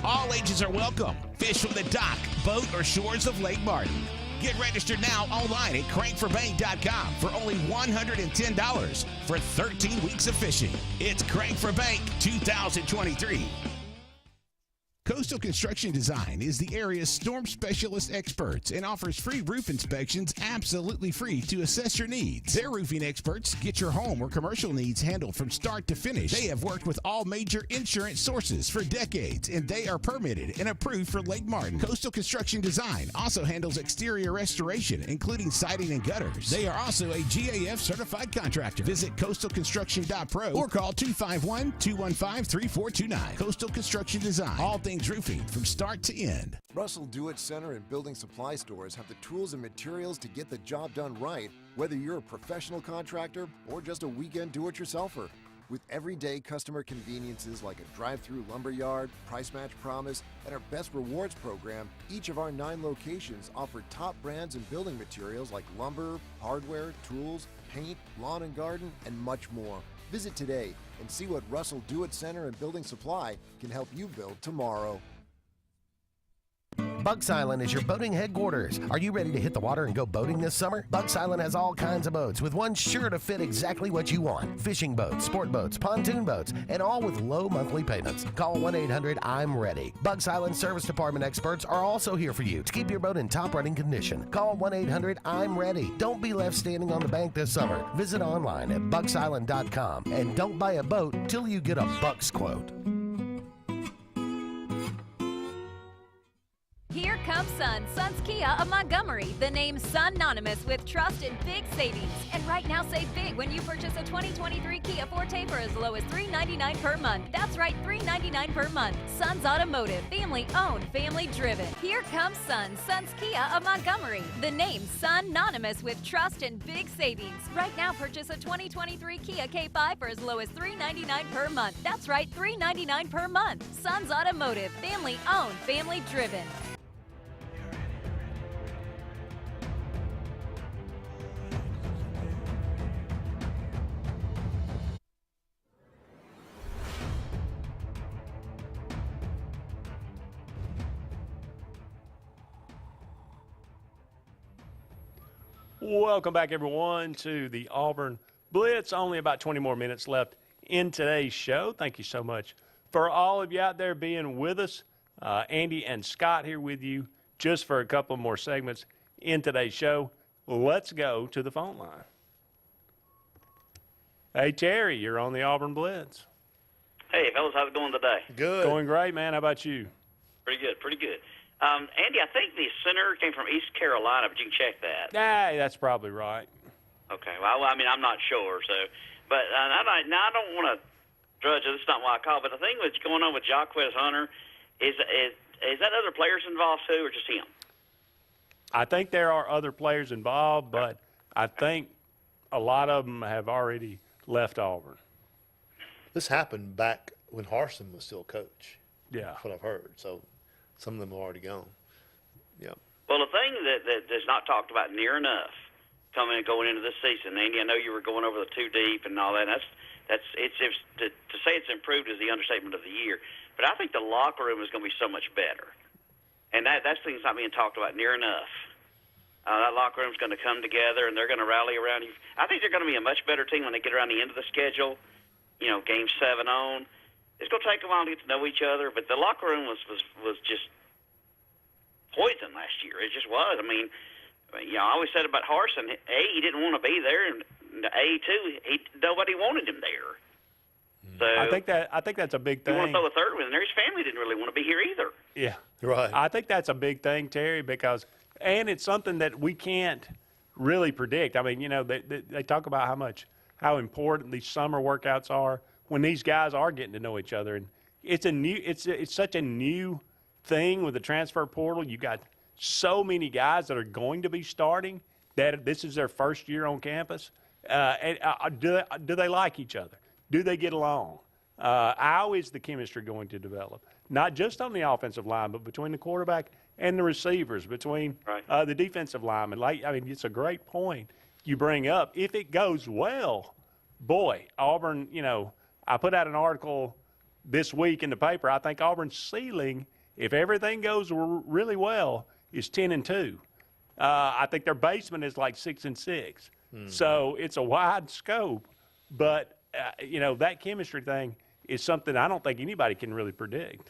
All ages are welcome. Fish from the dock, boat, or shores of Lake Martin. Get registered now online at crankforbank.com for only $110 for 13 weeks of fishing. It's Crank for Bank 2023. Coastal Construction Design is the area's storm specialist experts and offers free roof inspections absolutely free to assess your needs. Their roofing experts get your home or commercial needs handled from start to finish. They have worked with all major insurance sources for decades, and they are permitted and approved for Lake Martin. Coastal Construction Design also handles exterior restoration, including siding and gutters. They are also a GAF certified contractor. Visit coastalconstruction.pro or call 251-215-3429. Coastal Construction Design. All things roofing from start to end. Russell Do-It Center and building supply stores have the tools and materials to get the job done right, whether you're a professional contractor or just a weekend do-it-yourselfer. With everyday customer conveniences like a drive-through lumberyard, price match promise, and our Best Rewards program, each of our 9 locations offer top brands and building materials like lumber, hardware, tools, paint, lawn and garden, and much more. Visit today and see what Russell Do-It Center and Building Supply can help you build tomorrow. Bugs Island is your boating headquarters. Are you ready to hit the water and go boating this summer? Bugs Island has all kinds of boats, with one sure to fit exactly what you want. Fishing boats, sport boats, pontoon boats, and all with low monthly payments. Call 1-800-I'm-READY. Bugs Island Service Department experts are also here for you to keep your boat in top running condition. Call 1-800-I'm-READY. Don't be left standing on the bank this summer. Visit online at bugsisland.com and don't buy a boat till you get a Bucks quote. Here comes comes Sun, Sun's Kia of Montgomery. The name synonymous with trust and big savings. And right now, save big when you purchase a 2023 Kia Forte for as low as $399 per month. That's right, $399 per month. Sun's Automotive, family owned, family driven. Here comes Sun, Sun's Kia of Montgomery. The name synonymous with trust and big savings. Right now, purchase a 2023 Kia K5 for as low as $399 per month. That's right, $399 per month. Sun's Automotive, family owned, family driven. Welcome back, everyone, to the Auburn Blitz. Only about 20 more minutes left in today's show. Thank you so much for all of you out there being with us. Andy and Scott here with you just for a couple more segments in today's show. Let's go to the phone line. Hey, Terry, you're on the Auburn Blitz. Hey, fellas, how's it going today? Good. Going great, man. How about you? Pretty good, pretty good. Andy, I think the center came from East Carolina, but you can check that. Hey, that's probably right. Okay. Well, I mean, I'm not sure. So, but I don't want to drudge it. That's not why I called. But the thing that's going on with Jaquez Hunter is that other players involved too, or just him? I think there are other players involved, but I think a lot of them have already left Auburn. This happened back when Harsin was still coach. Yeah. That's what I've heard. So some of them are already gone. Yeah. Well, the thing that's not talked about near enough going into this season, Andy, I know you were going over the too deep and all that. To say it's improved is the understatement of the year. But I think the locker room is going to be so much better, and that's things not being talked about near enough. That locker room is going to come together, and they're going to rally around you. I think they're going to be a much better team when they get around the end of the schedule. You know, Game 7 on. It's going to take a while to get to know each other, but the locker room was just poison last year. It just was. I mean, I always said about Harsin, he didn't want to be there, and nobody wanted him there. So I think that's a big thing. You want to throw the third one in there. His family didn't really want to be here either. Yeah, right. I think that's a big thing, Terry, and it's something that we can't really predict. I mean, they talk about how important these summer workouts are when these guys are getting to know each other, and it's such a new thing with the transfer portal. You got so many guys that are going to be starting that this is their first year on campus. Do they like each other? Do they get along? How is the chemistry going to develop? Not just on the offensive line, but between the quarterback and the receivers, between the defensive linemen. It's a great point you bring up. If it goes well, boy, Auburn, I put out an article this week in the paper. I think Auburn's ceiling, if everything goes really well, is 10-2. I think their basement is like 6-6. Mm-hmm. So it's a wide scope, but that chemistry thing is something I don't think anybody can really predict.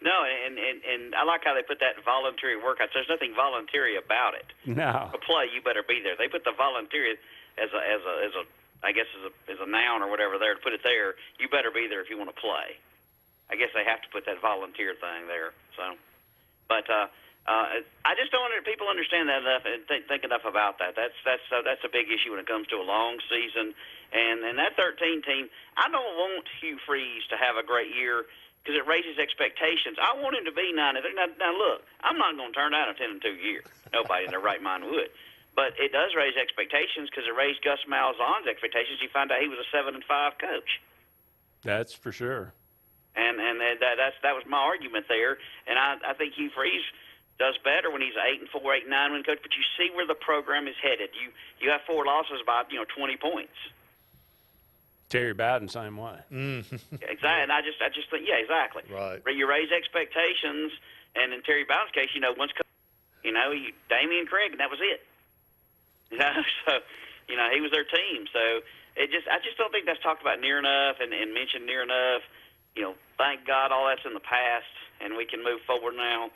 No, and I like how they put that voluntary workouts. There's nothing voluntary about it. No. To play, you better be there. They put the voluntary as a noun or whatever there to put it there. You better be there if you want to play. I guess they have to put that volunteer thing there. So, but I just don't people understand that enough and think enough about that. That's a big issue when it comes to a long season. And that 13 team, I don't want Hugh Freeze to have a great year because it raises expectations. I want him to be 9. Now look, I'm not going to turn down a 10-2 year. Nobody in their right mind would. But it does raise expectations because it raised Gus Malzahn's expectations. You find out he was a 7-5 coach. That's for sure. And that was my argument there. And I think Hugh Freeze does better when he's 8-4, 8-9 when coach. But you see where the program is headed. You have 4 losses by 20 points. Terry Bowden, same way. Exactly. And I just think, yeah, exactly. Right. You raise expectations, and in Terry Bowden's case, once Damian Craig, and that was it. So he was their team. So I just don't think that's talked about near enough and mentioned near enough. Thank God all that's in the past, and we can move forward now.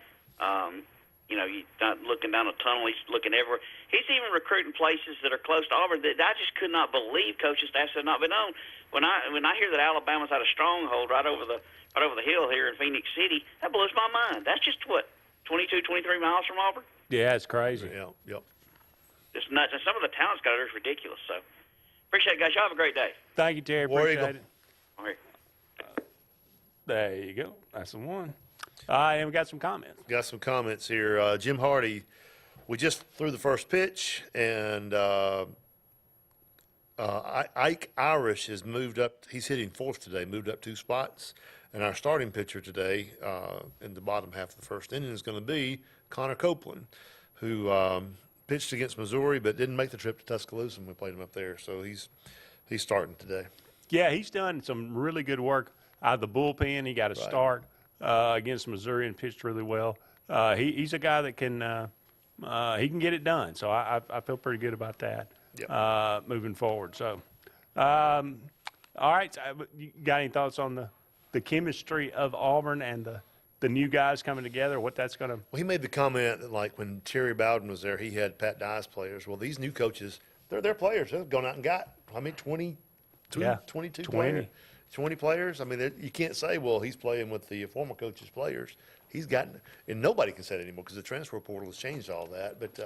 You're not looking down a tunnel. He's looking everywhere. He's even recruiting places that are close to Auburn that I just could not believe coaching staffs have not been on. When I hear that Alabama's had a stronghold right over the hill here in Phoenix City, that blows my mind. That's just what 22, 23 miles from Auburn. Yeah, it's crazy. Yeah, yep. It's nuts. And some of the talent's got there is ridiculous. So appreciate it, guys. Y'all have a great day. Thank you, Terry. War Appreciate Eagle. it. All right. There you go. That's the one. And we got some comments. Got some comments here. Jim Hardy, we just threw the first pitch, and Ike Irish has moved up. He's hitting fourth today, moved up 2 spots. And our starting pitcher today in the bottom half of the first inning is going to be Connor Copeland, who pitched against Missouri but didn't make the trip to Tuscaloosa when we played him up there. So he's starting today. Yeah, he's done some really good work out of the bullpen. He got a start against Missouri and pitched really well. He's a guy that can he can get it done. So I feel pretty good about that moving forward. So, all right, so, you got any thoughts on the chemistry of Auburn and the new guys coming together, what that's going to... Well, he made the comment that, like, when Terry Bowden was there, he had Pat Dye's players. Well, these new coaches, they're players. They've gone out and got, 22 players. 20 players. I mean, you can't say, well, he's playing with the former coach's players. He's gotten, and nobody can say that anymore because the transfer portal has changed all that. But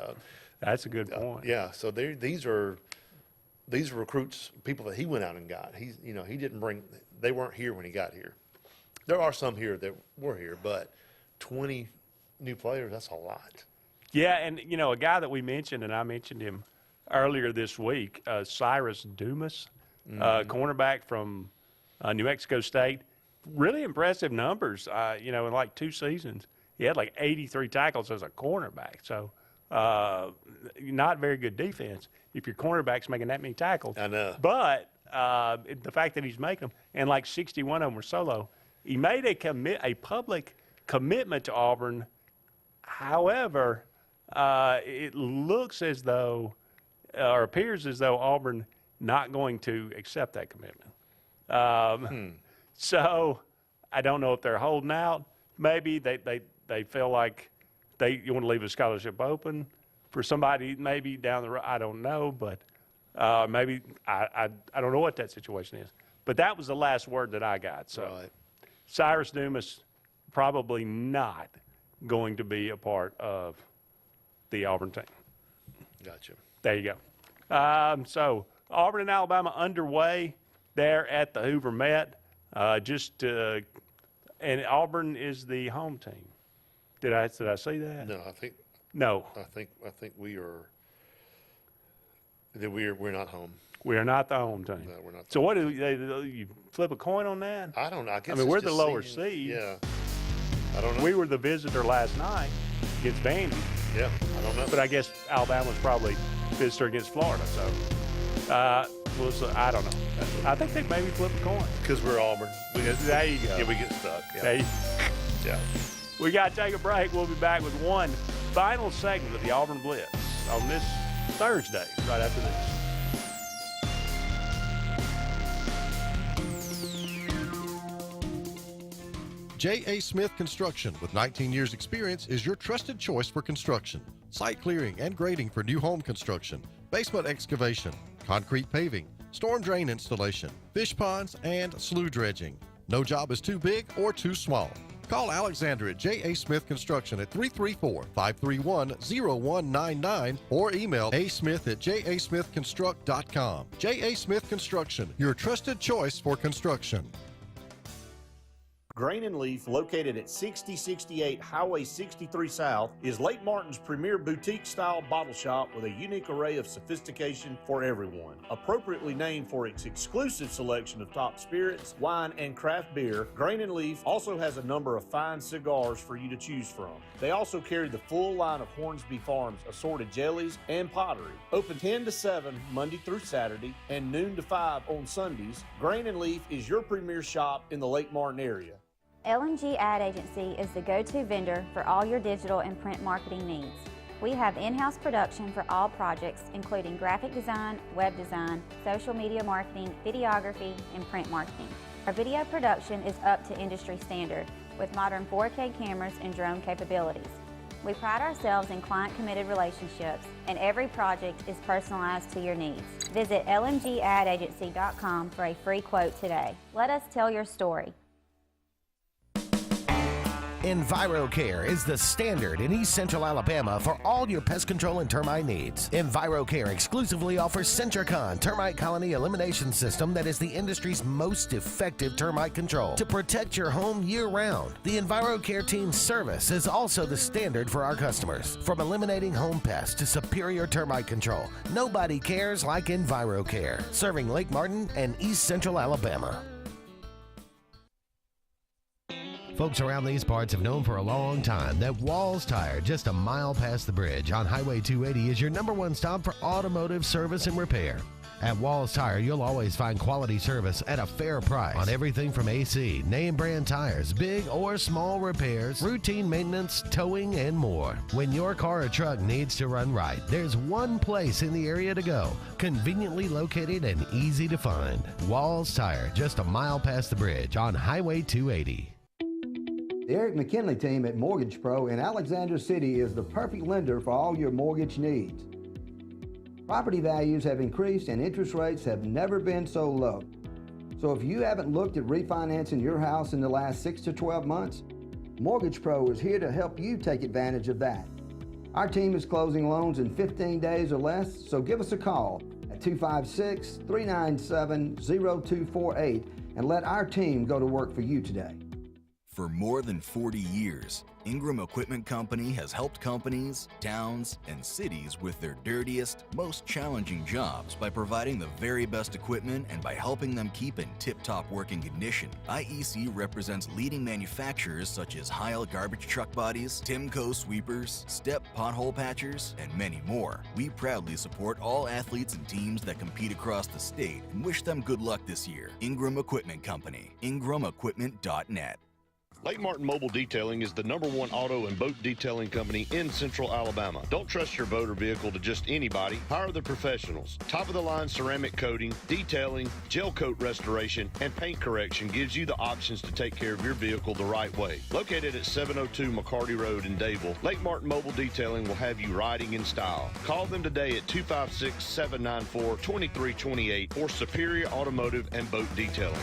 that's a good point. Yeah, so these are recruits, people that he went out and got. He didn't bring. They weren't here when he got here. There are some here that were here, but 20 new players, that's a lot. Yeah, and, a guy that we mentioned, and I mentioned him earlier this week, Cyrus Dumas, cornerback from New Mexico State. Really impressive numbers, in like 2 seasons. He had like 83 tackles as a cornerback. So not very good defense if your cornerback's making that many tackles. I know. But the fact that he's making them, and like 61 of them were solo, he made a public commitment to Auburn. However, it looks as though, or appears as though Auburn not going to accept that commitment. So I don't know if they're holding out. Maybe they feel like you want to leave a scholarship open for somebody maybe down the road. I don't know, but maybe I don't know what that situation is. But that was the last word that I got. So Cyrus Dumas probably not going to be a part of the Auburn team. Gotcha. There you go. So Auburn and Alabama underway there at the Hoover Met. And Auburn is the home team. Did I say that? No, I think. No. I think we are. That we're not home. We are not the home team. No, we're not. So what do you flip a coin on that? I don't know. I guess we're it's the just lower seeding. seed. Yeah. I don't know. We were the visitor last night against Vandy. Yeah, I don't know. But I guess Alabama's probably visitor against Florida. So, I don't know. I think they maybe flip a coin. Because we're Auburn. There you go. Yeah, we get stuck. Yeah. Yeah. We got to take a break. We'll be back with one final segment of the Auburn Blitz on this Thursday, right after this. J.A. Smith Construction, with 19 years experience, is your trusted choice for construction. Site clearing and grading for new home construction, basement excavation, concrete paving, storm drain installation, fish ponds, and slough dredging. No job is too big or too small. Call Alexander at J.A. Smith Construction at 334-531-0199 or email asmith@jasmithconstruct.com. J.A. Smith Construction, your trusted choice for construction. Grain and Leaf, located at 6068 Highway 63 South, is Lake Martin's premier boutique-style bottle shop with a unique array of sophistication for everyone. Appropriately named for its exclusive selection of top spirits, wine, and craft beer, Grain and Leaf also has a number of fine cigars for you to choose from. They also carry the full line of Hornsby Farms assorted jellies and pottery. Open 10 to 7 Monday through Saturday and noon to 5 on Sundays, Grain and Leaf is your premier shop in the Lake Martin area. LMG Ad Agency is the go-to vendor for all your digital and print marketing needs. We have in-house production for all projects, including graphic design, web design, social media marketing, videography, and print marketing. Our video production is up to industry standard with modern 4K cameras and drone capabilities. We pride ourselves in client-committed relationships, and every project is personalized to your needs. Visit lmgadagency.com for a free quote today. Let us tell your story. EnviroCare is the standard in East Central Alabama for all your pest control and termite needs. EnviroCare exclusively offers Centricon termite colony elimination system that is the industry's most effective termite control to protect your home year-round. The EnviroCare team's service is also the standard for our customers. From eliminating home pests to superior termite control, nobody cares like EnviroCare, serving Lake Martin and East Central Alabama. Folks around these parts have known for a long time that Walls Tire, just a mile past the bridge on Highway 280, is your #1 stop for automotive service and repair. At Walls Tire, you'll always find quality service at a fair price on everything from AC, name brand tires, big or small repairs, routine maintenance, towing, and more. When your car or truck needs to run right, there's one place in the area to go, conveniently located and easy to find. Walls Tire, just a mile past the bridge on Highway 280. The Eric McKinley team at Mortgage Pro in Alexander City is the perfect lender for all your mortgage needs. Property values have increased and interest rates have never been so low. So if you haven't looked at refinancing your house in the last 6 to 12 months, Mortgage Pro is here to help you take advantage of that. Our team is closing loans in 15 days or less, so give us a call at 256-397-0248 and let our team go to work for you today. For more than 40 years, Ingram Equipment Company has helped companies, towns, and cities with their dirtiest, most challenging jobs by providing the very best equipment and by helping them keep in tip-top working condition. IEC represents leading manufacturers such as Heil garbage truck bodies, Timco sweepers, Step pothole patchers, and many more. We proudly support all athletes and teams that compete across the state and wish them good luck this year. Ingram Equipment Company, ingramequipment.net. Lake Martin Mobile Detailing is the #1 auto and boat detailing company in Central Alabama. Don't trust your boat or vehicle to just anybody. Hire the professionals. Top-of-the-line ceramic coating, detailing, gel coat restoration, and paint correction gives you the options to take care of your vehicle the right way. Located at 702 McCarty Road in Dayville, Lake Martin Mobile Detailing will have you riding in style. Call them today at 256-794-2328 for Superior Automotive and Boat Detailing.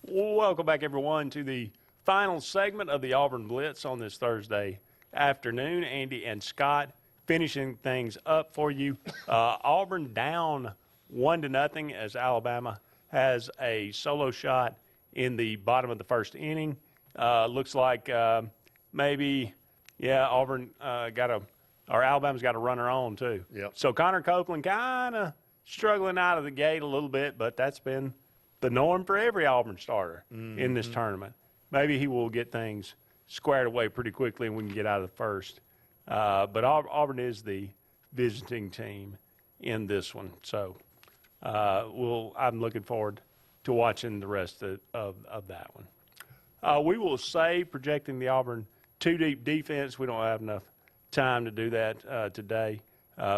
Welcome back, everyone, to the final segment of the Auburn Blitz on this Thursday afternoon. Andy and Scott finishing things up for you. Auburn down 1-0 as Alabama has a solo shot in the bottom of the first inning. Looks like maybe, Auburn Alabama's got a runner on too. Yep. So Connor Copeland kind of struggling out of the gate a little bit, but that's been the norm for every Auburn starter in this tournament. Maybe he will get things squared away pretty quickly and we can get out of the first. But Auburn is the visiting team in this one. So I'm looking forward to watching the rest of that one. We will say, projecting the Auburn two-deep defense, we don't have enough time to do that today.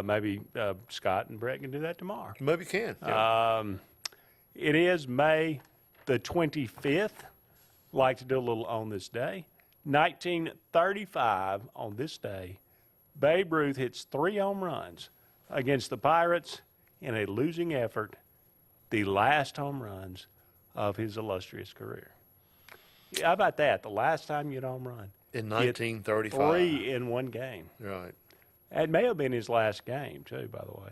Maybe Scott and Brett can do that tomorrow. Maybe can. Yeah. It is May the 25th. Like to do a little on this day. 1935, on this day, Babe Ruth hits 3 home runs against the Pirates in a losing effort, the last home runs of his illustrious career. How about that? The last time you hit a home run. In 1935. 3 in one game. Right. It may have been his last game, too, by the way.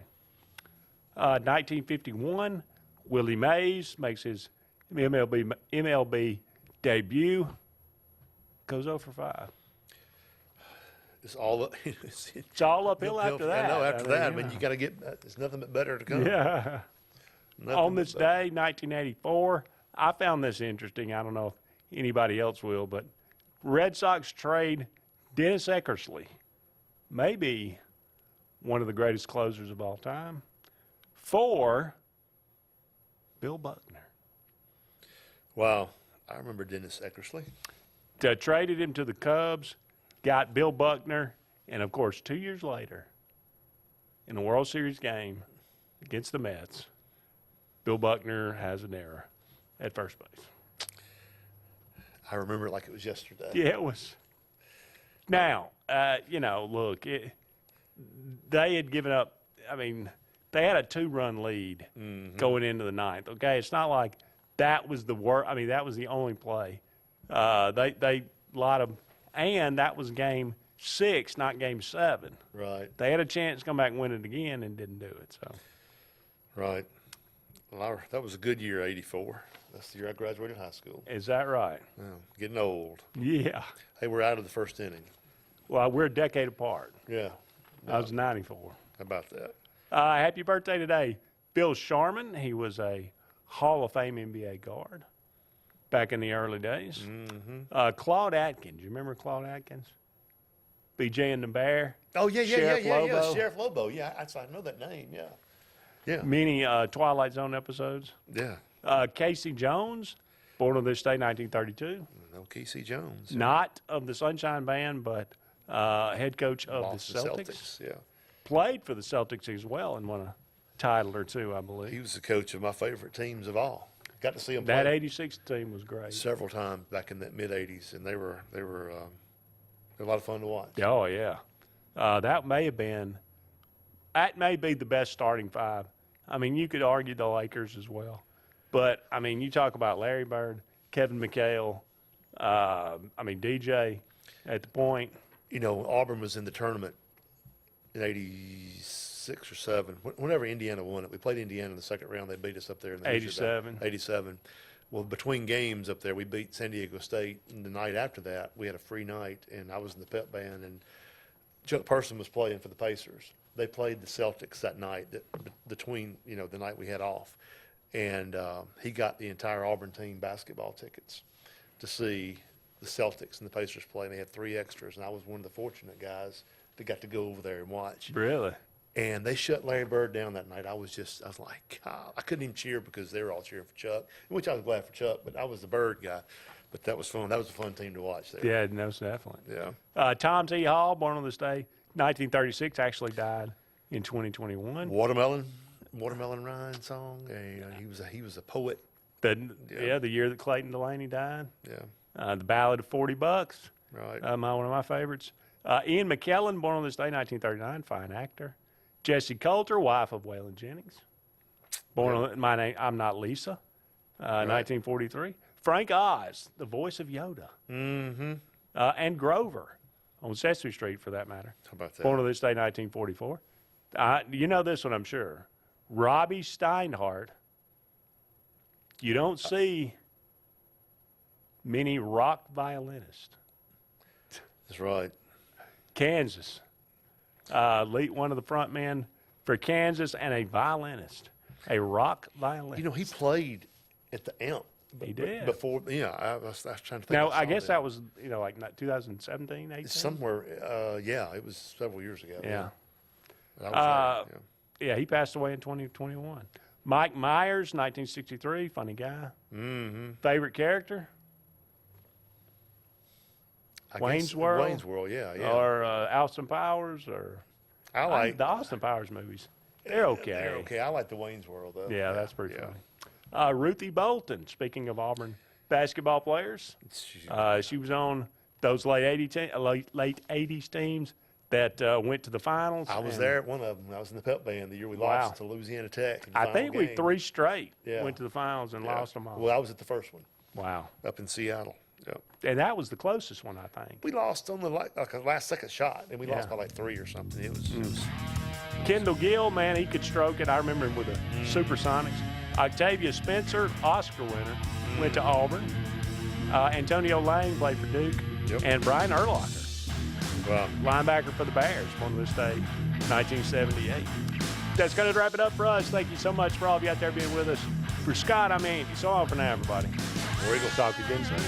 1951, Willie Mays makes his MLB debut, goes 0 for 5. It's all uphill after that. I know, after that, but you got to get, there's nothing but better to come. Yeah. On this day, 1984, I found this interesting. I don't know if anybody else will, but Red Sox trade Dennis Eckersley, maybe one of the greatest closers of all time, for Bill Buckner. Wow. I remember Dennis Eckersley. Traded him to the Cubs, got Bill Buckner And, of course, 2 years later, in the World Series game against the Mets, Bill Buckner has an error at first base. I remember it like it was yesterday. Yeah, it was. Now, look, they had given up. I mean, they had a 2-run lead going into the ninth. Okay, it's not like that was the worst. I mean, that was the only play. They lied them, and that was game 6, not game 7. Right. They had a chance to come back and win it again and didn't do it. So. Right. Well, that was a good year, 84. That's the year I graduated high school. Is that right? Yeah, getting old. Yeah. Hey, we're out of the first inning. Well, we're a decade apart. Yeah. I was 94. How about that? Happy birthday today, Bill Sharman. He was a Hall of Fame NBA guard back in the early days. Claude Atkins. You remember Claude Atkins? BJ and the Bear. Oh, yeah. Lobo. Sheriff Lobo. Yeah, I know that name, yeah. Yeah. Many Twilight Zone episodes. Yeah. Casey Jones, born on this day, 1932. No Casey Jones. Not of the Sunshine Band, but head coach of Boston the Celtics. Yeah. Played for the Celtics as well and won a title or two, I believe. He was the coach of my favorite teams of all. Got to see him play. That 86 team was great. Several times back in that mid-'80s, and they were a lot of fun to watch. Oh, yeah. That may be the best starting 5. I mean, you could argue the Lakers as well. But, I mean, you talk about Larry Bird, Kevin McHale, DJ at the point. You know, Auburn was in the tournament in 86 or 7. Whenever Indiana won it, we played Indiana in the second round. They beat us up there in the 87. 87. Well, between games up there, we beat San Diego State. And the night after that, we had a free night, and I was in the pep band, and Chuck Person was playing for the Pacers. They played the Celtics that night, between the night we had off, and he got the entire Auburn team basketball tickets to see the Celtics and the Pacers play. And they had 3 extras, and I was one of the fortunate guys that got to go over there and watch. Really? And they shut Larry Bird down that night. I was like, God, I couldn't even cheer because they were all cheering for Chuck, which I was glad for Chuck, but I was the Bird guy. But that was fun. That was a fun team to watch there. Yeah, most definitely. Yeah. Tom T. Hall, born on this day, 1936, actually died in 2021. Watermelon Ryan song. He was a poet. The year that Clayton Delaney died. Yeah. The Ballad of 40 Bucks. Right. One of my favorites. Ian McKellen, born on this day, 1939, fine actor. Jessie Coulter, wife of Waylon Jennings. Born on my name, I'm Not Lisa, 1943. Frank Oz, the voice of Yoda. And Grover on Sesame Street, for that matter. How about that? Born on this day, 1944. You know this one, I'm sure. Robbie Steinhardt. You don't see many rock violinists. That's right. Kansas. One of the front men for Kansas and a violinist, a rock violinist. You know, he played at the Amp. He did. Before, I was trying to think. Now, I guess that was, like 2017, 18? Somewhere, it was several years ago. Yeah. Yeah. He passed away in 2021. Mike Myers, 1963, funny guy. Favorite character? Wayne's World? Wayne's World, yeah. Or Austin Powers, or I like the Austin Powers movies. They're okay. They're okay. I like the Wayne's World, though. Yeah, that's pretty funny. Ruthie Bolton, speaking of Auburn basketball players, she was on those late 80s teams that went to the finals. I was there at one of them. I was in the pep band the year we lost to Louisiana Tech. I think we 3 straight went to the finals and lost them all. Well, I was at the first one. Wow. Up in Seattle. Yep. And that was the closest one, I think. We lost on the last second shot, and we lost by 3 or something. It was Kendall Gill, man, he could stroke it. I remember him with the Supersonics. Octavia Spencer, Oscar winner, went to Auburn. Antonio Lang played for Duke. And Brian Urlacher, linebacker for the Bears, born on this day, 1978. That's going to wrap it up for us. Thank you so much for all of you out there being with us. For Scott, I'm Andy. So long for now, everybody. We'll talk again soon.